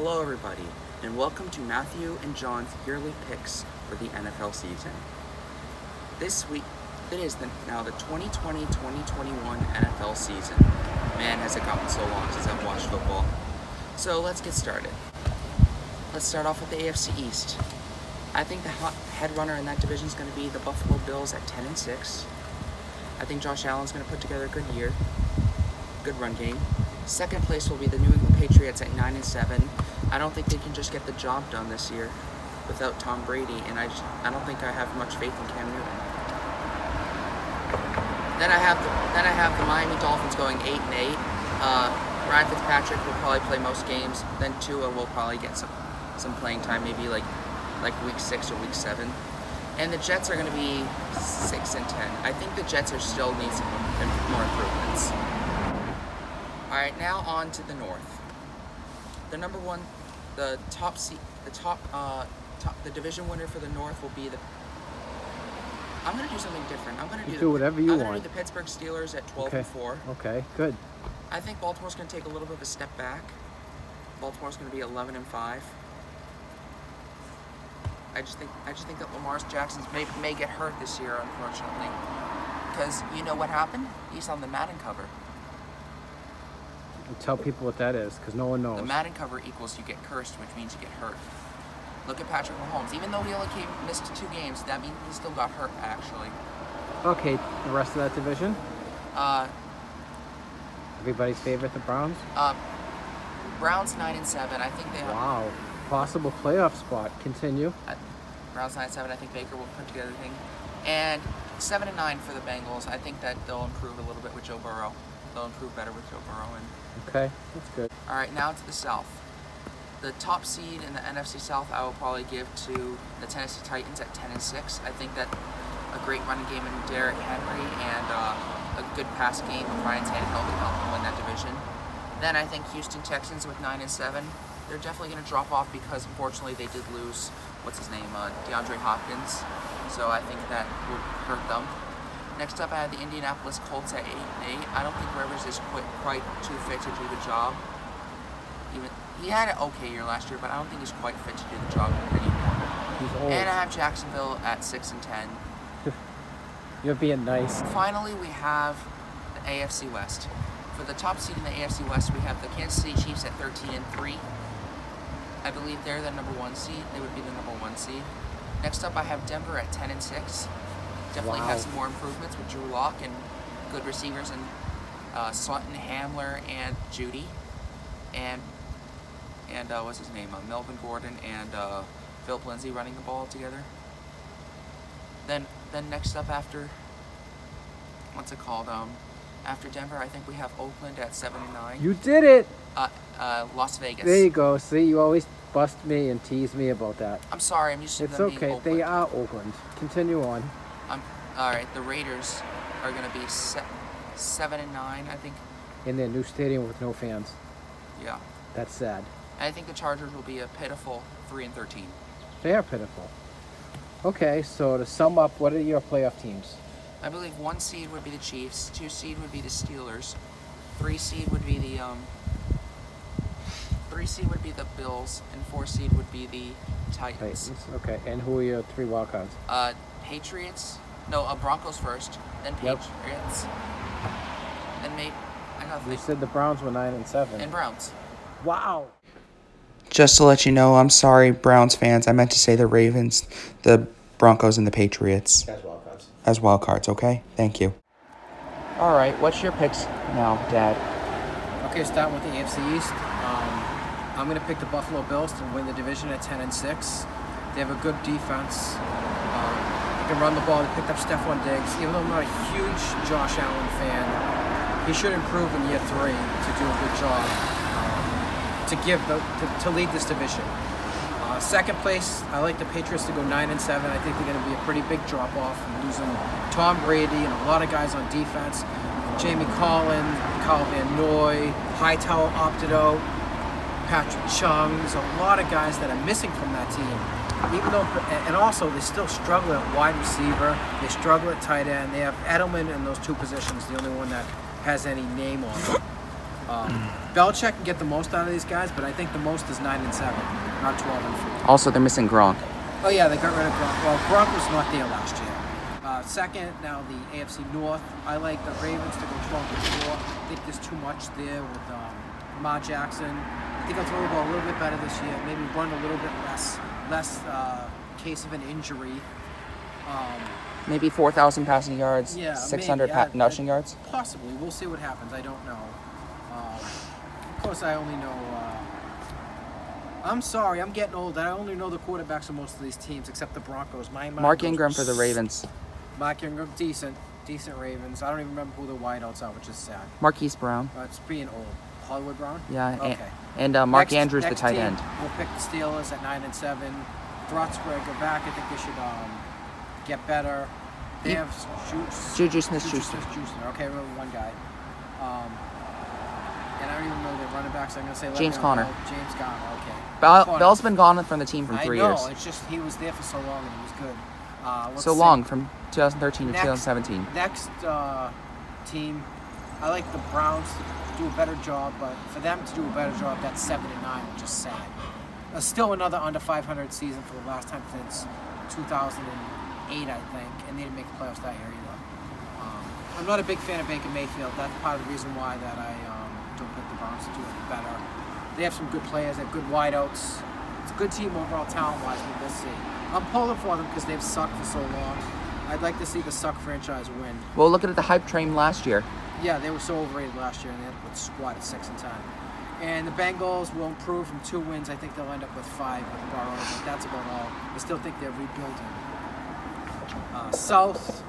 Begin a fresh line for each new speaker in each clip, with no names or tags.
Hello everybody, and welcome to Matthew and John's yearly picks for the NFL season. This week, it is now the 2020-2021 NFL season. Man, has it gotten so long since I've watched football. So let's get started. Let's start off with the AFC East. I think the head runner in that division is going to be the Buffalo Bills at 10-6. I think Josh Allen's going to put together a good year, good run game. Second place will be the New England Patriots at 9-7. I don't think they can just get the job done this year without Tom Brady, and I don't think I have much faith in Cam Newton. Then I have the Miami Dolphins going 8-8. Ryan Fitzpatrick will probably play most games. Then Tua will probably get some playing time, maybe like week 6 or week 7. And the Jets are going to be 6-10. I think the Jets still need some more improvements. All right, now on to the North. The number one, the division winner for the North will be the. I'm gonna do something different. I'm gonna
do whatever you want.
I'm gonna do the Pittsburgh Steelers at 12-4.
Okay, good.
I think Baltimore's gonna take a little bit of a step back. Baltimore's gonna be 11-5. I just think that Lamar Jackson may get hurt this year, unfortunately, because you know what happened? He's on the Madden cover.
Tell people what that is, because no one knows.
The Madden cover equals you get cursed, which means you get hurt. Look at Patrick Mahomes. Even though he only missed 2 games, that means he still got hurt, actually.
Okay, the rest of that division? Everybody's favorite, the Browns?
Browns 9-7. I think they have...
Wow. Possible playoff spot. Continue.
Browns 9-7. I think Baker will put together a thing. And 7-9 for the Bengals. I think that they'll improve a little bit with Joe Burrow. They'll improve better with Joe Burrow.
Okay, that's good.
All right, now to the South. The top seed in the NFC South, I will probably give to the Tennessee Titans at 10-6. I think that a great running game in Derrick Henry and a good pass game of Ryan Tannehill can help them win that division. Then I think Houston Texans with 9-7. They're definitely going to drop off because unfortunately they did lose DeAndre Hopkins. So I think that would hurt them. Next up, I have the Indianapolis Colts at 8-8. I don't think Rivers is quite too fit to do the job. He had an okay year last year, but I don't think he's quite fit to do the job anymore.
He's old.
And I have Jacksonville at 6-10.
You're being nice.
Finally, we have the AFC West. For the top seed in the AFC West, we have the Kansas City Chiefs at 13-3. I believe they're the number 1 seed. They would be the number 1 seed. Next up, I have Denver at 10-6. Definitely have some more improvements with Drew Lock and good receivers and Sutton, Hamler, and Judy, and what's his name? Melvin Gordon and Philip Lindsay running the ball together. Then next up after after Denver, I think we have Oakland at 7-9.
You did it.
Las Vegas.
There you go. See, you always bust me and tease me about that.
I'm sorry. I'm used to
It's
them
okay.
being Oakland.
They are Oakland. Continue on.
All right, the Raiders are going to be 7-9, I think.
In their new stadium with no fans.
Yeah.
That's sad.
And I think the Chargers will be a pitiful 3-13.
They are pitiful. Okay, so to sum up, what are your playoff teams?
I believe 1 seed would be the Chiefs, 2 seed would be the Steelers, 3 seed would be the 3 seed would be the Bills, and 4 seed would be the Titans.
Okay, and who are your 3 wildcards?
Patriots. No, Broncos first, then Patriots, then maybe
You said the Browns were 9-7.
And Browns.
Wow.
Just to let you know, I'm sorry, Browns fans. I meant to say the Ravens, the Broncos, and the Patriots. As wildcards, okay? Thank you. All right, what's your picks now, Dad?
Okay, starting with the AFC East. I'm going to pick the Buffalo Bills to win the division at 10-6. They have a good defense. They can run the ball. They picked up Stephon Diggs. Even though I'm not a huge Josh Allen fan, he should improve in year 3 to do a good job to lead this division. Second place, I like the Patriots to go 9-7. I think they're going to be a pretty big drop-off from losing Tom Brady and a lot of guys on defense. Jamie Collins, Kyle Van Noy, Hightower opted out, Patrick Chung. There's a lot of guys that are missing from that team. And also they still struggle at wide receiver. They struggle at tight end. They have Edelman in those 2 positions, the only one that has any name on them. Belichick can get the most out of these guys, but I think the most is 9-7, not 12-3.
Also, they're missing Gronk.
Oh yeah, they got rid of Gronk. Well, Gronk was not there last year. Second, now the AFC North. I like the Ravens to go 12-4. I think there's too much there with Lamar Jackson. I think I'll throw the ball a little bit better this year. Maybe run a little bit less case of an injury.
Maybe 4,000 passing yards,
Yeah,
600
maybe.
rushing yards.
Possibly. We'll see what happens. I don't know. Of course, I only know. I'm sorry, I'm getting old. I only know the quarterbacks of most of these teams, except the Broncos.
Mark Ingram for the Ravens.
Mark Ingram, decent Ravens. I don't even remember who the wideouts are, which is sad.
Marquise Brown.
It's being old. Hollywood Brown.
Yeah.
Okay.
And Mark
Next-
Andrews, the
next
tight
team,
end.
We'll pick the Steelers at 9-7. Roethlisberger back. I think they should get better. They have
Juju Smith-Schuster.
Okay, we have one guy. And I don't even know their running backs. I'm going to say
James Conner.
James Conner, okay.
Bell's been gone from the team for 3 years.
I know, it's just he was there for so long and he was good.
Long, from 2013 to
Next-
2017.
Next team, I like the Browns to do a better job, but for them to do a better job, that's 7-9, which is sad. Still another under 500 season for the last time since 2008, I think, and they didn't make the playoffs that year either. I'm not a big fan of Baker Mayfield. That's part of the reason why that I don't pick the Browns to do it better. They have some good players. They have good wideouts. It's a good team overall talent-wise, but we'll see. I'm pulling for them because they've sucked for so long. I'd like to see the suck franchise win.
Well, look at the hype train last year.
Yeah, they were so overrated last year, and they ended up with a squad at 6-10. And the Bengals will improve from 2 wins. I think they'll end up with 5 with Burrow, but that's about all. I still think they're rebuilding. South,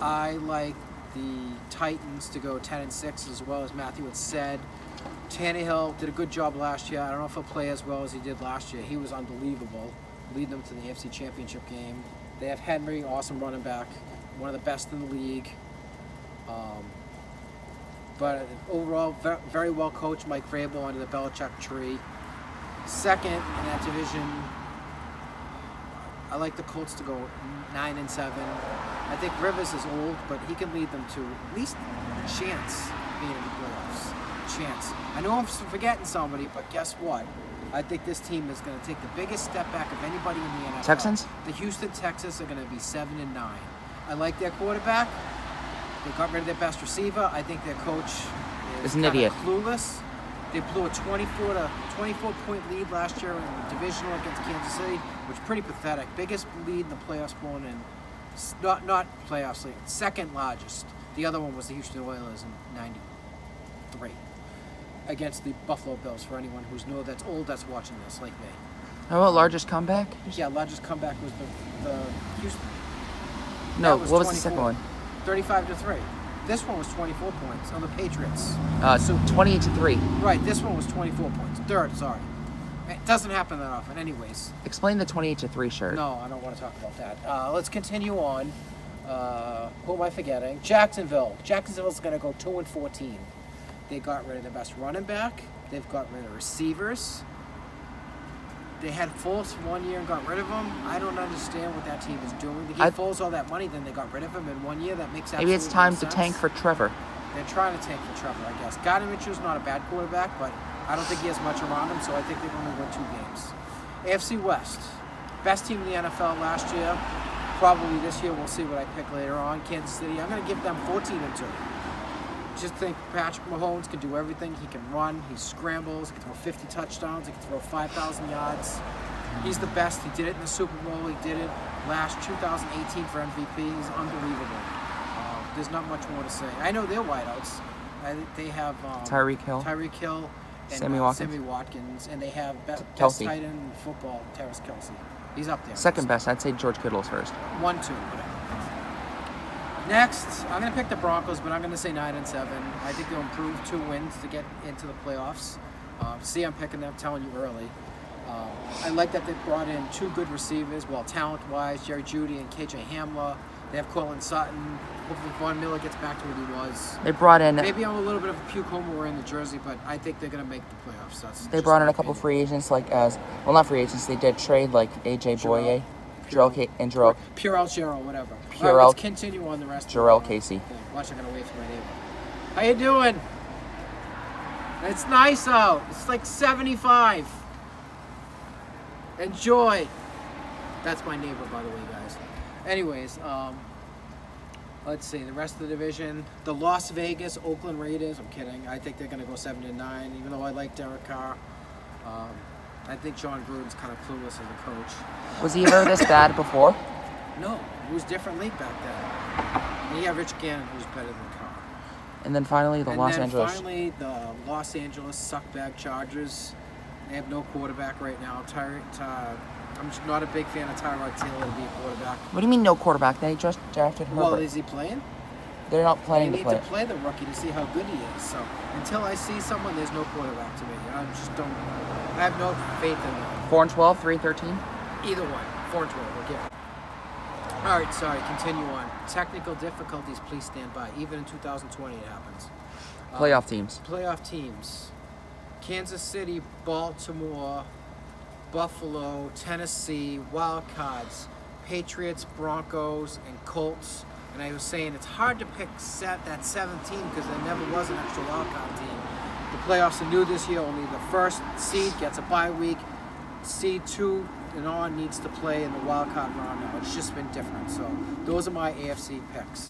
I like the Titans to go 10-6, as well as Matthew had said. Tannehill did a good job last year. I don't know if he'll play as well as he did last year. He was unbelievable, leading them to the AFC Championship game. They have Henry, awesome running back, one of the best in the league. But overall, very well coached. Mike Vrabel under the Belichick tree. Second in that division, I like the Colts to go 9-7. I think Rivers is old, but he can lead them to at least a chance being in the playoffs. Chance. I know I'm forgetting somebody, but guess what? I think this team is going to take the biggest step back of anybody in the NFL.
Texans?
The Houston Texans are going to be 7-9. I like their quarterback. They got rid of their best receiver. I think their coach is
an idiot.
Clueless. They blew a 24-point lead last year in the divisional against Kansas City, which is pretty pathetic. Biggest lead in the playoffs blown in, not playoffs league, second largest. The other one was the Houston Oilers in '93 against the Buffalo Bills. For anyone who's that's old that's watching this, like me.
How about largest comeback?
Yeah, largest comeback was the Houston.
No,
That
what was the second one?
35-3. This one was 24 points on the Patriots.
28-3.
Right, this one was 24 points. Third, sorry. It doesn't happen that often. Anyways,
Explain the 28-3 shirt.
no, I don't want to talk about that. Let's continue on. Who am I forgetting? Jacksonville. Jacksonville's going to go 2-14. They got rid of their best running back. They've got rid of receivers. They had Foles 1 year and got rid of him. I don't understand what that team is doing. They gave Foles all that money, then they got rid of him in 1 year. That makes absolutely
Maybe it's time
no
to
sense.
tank for Trevor.
They're trying to tank for Trevor, I guess. Gardner Mitchell's not a bad quarterback, but I don't think he has much around him, so I think they're going to win 2 games. AFC West. Best team in the NFL last year. Probably this year. We'll see what I pick later on. Kansas City. I'm going to give them 14-2. Just think Patrick Mahomes can do everything. He can run. He scrambles. He can throw 50 touchdowns. He can throw 5,000 yards. He's the best. He did it in the Super Bowl. He did it last 2018 for MVP. He's unbelievable. There's not much more to say. I know they're wideouts. They have
Tyreek Hill.
And
Sammy
Watkins. And they have best
Kelsey.
tight end in football, Travis Kelsey. He's up there.
Second best. I'd say George Kittle's first.
1-2, whatever. Next, I'm going to pick the Broncos, but I'm going to say 9-7. I think they'll improve 2 wins to get into the playoffs. See, I'm picking them, telling you early. I like that they brought in 2 good receivers, talent-wise, Jerry Jeudy and KJ Hamler. They have Cortland Sutton. Hopefully Von Miller gets back to what he was.
They brought in.
Maybe I'm a little bit of a puke homer wearing the jersey, but I think they're going to make the playoffs.
They brought in a couple free agents, not free agents. They did trade like AJ Boye, Jarrell
Purell, whatever.
Purell.
All right, let's continue on the rest.
Jarrell Casey.
Watch, I'm going to wait for my neighbor. How you doing? It's nice out. It's like 75. Enjoy. That's my neighbor, by the way, guys. Anyways, let's see the rest of the division. The Las Vegas Oakland Raiders. I'm kidding. I think they're going to go 7-9. Even though I like Derek Carr, I think John Gruden's kind of clueless as a coach.
Was he ever this bad before?
No, it was a different league back then. And you have Rich Gannon, who's better than Carr.
And then finally, the Los Angeles
Suckbag Chargers. They have no quarterback right now. I'm just not a big fan of Tyrod Taylor to be a quarterback.
What do you mean no quarterback? They just drafted Herbert.
Well, is he playing?
They're not planning
They
to
need
play.
to play the rookie to see how good he is. So until I see someone, there's no quarterback to me. I just don't. I have no faith in them.
4-12, 3-13.
Either one. 4-12. We'll get it. All right, sorry. Continue on. Technical difficulties. Please stand by. Even in 2020, it happens.
Playoff teams.
Playoff teams. Kansas City, Baltimore, Buffalo, Tennessee, Wildcards, Patriots, Broncos, and Colts. And I was saying it's hard to pick that 17 because there never was an extra wildcard team. The playoffs are new this year. Only the first seed gets a bye week. Seed 2 and on needs to play in the wildcard round now. It's just been different. So those are my AFC picks.